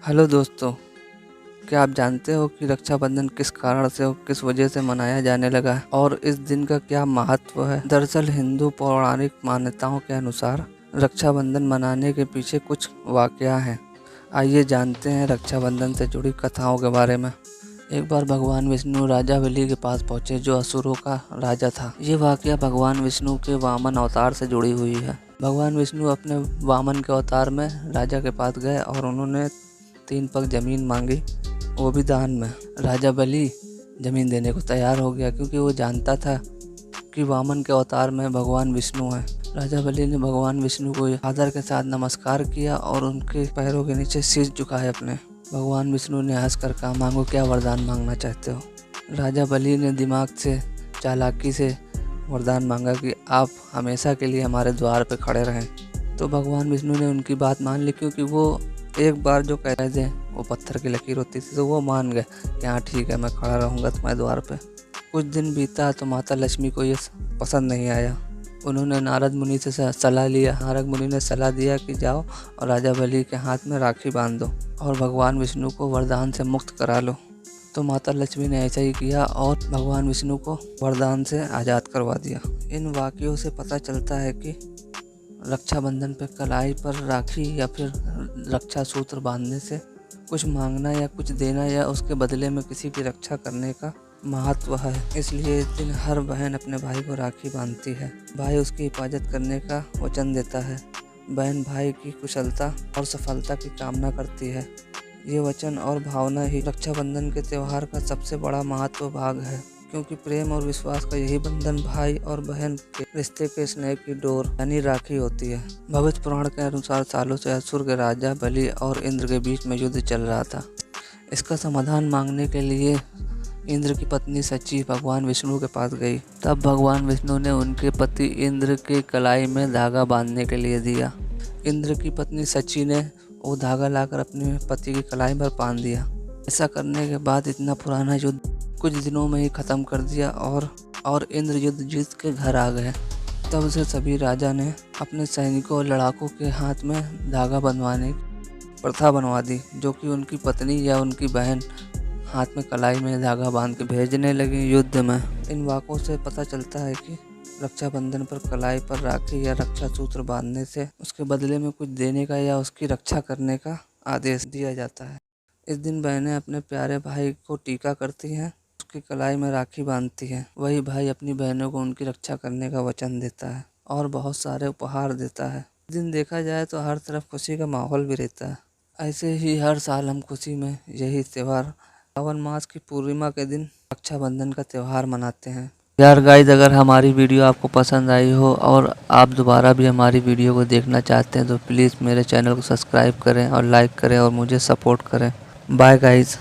Hello दोस्तों, क्या आप जानते हो कि रक्षाबंधन किस कारण से और किस वजह से मनाया जाने लगा है और इस दिन का क्या महत्व है? दरअसल हिंदू पौराणिक मान्यताओं के अनुसार रक्षाबंधन मनाने के पीछे कुछ वाकया हैं। आइए जानते हैं रक्षाबंधन से जुड़ी कथाओं के बारे में। एक बार भगवान विष्णु राजा बलि के पास पहुंचे, जो असुरों का राजा था। ये वाकया भगवान विष्णु के वामन अवतार से जुड़ी हुई है। भगवान विष्णु अपने वामन के अवतार में राजा के पास गए और उन्होंने 3 पग जमीन मांगी, वो भी दान में। राजा बलि जमीन देने को तैयार हो गया, क्योंकि वो जानता था कि वामन के अवतार में भगवान विष्णु हैं। राजा बलि ने भगवान विष्णु को आदर के साथ नमस्कार किया और उनके पैरों के नीचे शीश झुकाए अपने। भगवान विष्णु ने हंसकर कहा, मांगो, क्या वरदान मांगना चाहते हो? राजा बलि ने दिमाग से, चालाकी से वरदान मांगा कि आप हमेशा के लिए हमारे द्वार पे खड़े रहें। तो भगवान विष्णु ने उनकी बात मान ली, क्योंकि वो एक बार जो कह रहे थे वो पत्थर की लकीर होती थी, तो वो मान गए कि हाँ ठीक है, मैं खड़ा रहूँगा तुम्हारे द्वार पे। कुछ दिन बीता तो माता लक्ष्मी को ये पसंद नहीं आया। उन्होंने नारद मुनि से सलाह लिया। नारद मुनि ने सलाह दिया कि जाओ और राजा बलि के हाथ में राखी बांध दो और भगवान विष्णु को वरदान से मुक्त करा लो। तो माता लक्ष्मी ने ऐसा ही किया और भगवान विष्णु को वरदान से आज़ाद करवा दिया। इन वाक़यों से पता चलता है कि रक्षाबंधन पे कलाई पर राखी या फिर रक्षा सूत्र बांधने से कुछ मांगना या कुछ देना या उसके बदले में किसी की रक्षा करने का महत्व है। इसलिए इस दिन हर बहन अपने भाई को राखी बांधती है। भाई उसकी हिफाजत करने का वचन देता है। बहन भाई की कुशलता और सफलता की कामना करती है। ये वचन और भावना ही रक्षाबंधन के त्यौहार का सबसे बड़ा महत्व भाग है, क्योंकि प्रेम और विश्वास का यही बंधन भाई और बहन के रिश्ते के स्नेह की डोर यानी राखी होती है। भविष्य पुराण के अनुसार सालों से असुर के राजा बलि और इंद्र के बीच में युद्ध चल रहा था। इसका समाधान मांगने के लिए इंद्र की पत्नी सची भगवान विष्णु के पास गई। तब भगवान विष्णु ने उनके पति इंद्र के कलाई में धागा बांधने के लिए दिया। इंद्र की पत्नी सची ने वो धागा लाकर अपने पति की कलाई पर बांध दिया। ऐसा करने के बाद इतना पुराना युद्ध कुछ दिनों में ही खत्म कर दिया और इंद्र युद्ध जीत के घर आ गए। तब से सभी राजा ने अपने सैनिकों और लड़ाकों के हाथ में धागा बंधवाने की प्रथा बनवा दी, जो कि उनकी पत्नी या उनकी बहन हाथ में कलाई में धागा बांध के भेजने लगी युद्ध में। इन वाक़ों से पता चलता है कि रक्षाबंधन पर कलाई पर राखी या रक्षा सूत्र बांधने से उसके बदले में कुछ देने का या उसकी रक्षा करने का आदेश दिया जाता है। इस दिन बहनें अपने प्यारे भाई को टीका करती हैं, उसकी कलाई में राखी बांधती हैं। वही भाई अपनी बहनों को उनकी रक्षा करने का वचन देता है और बहुत सारे उपहार देता है। इस दिन देखा जाए तो हर तरफ खुशी का माहौल भी रहता है। ऐसे ही हर साल हम खुशी में यही त्यौहार सावन मास की पूर्णिमा के दिन रक्षाबंधन का त्यौहार मनाते हैं। यार गाइस, अगर हमारी वीडियो आपको पसंद आई हो और आप दोबारा भी हमारी वीडियो को देखना चाहते हैं तो प्लीज़ मेरे चैनल को सब्सक्राइब करें और लाइक करें और मुझे सपोर्ट करें। Bye guys.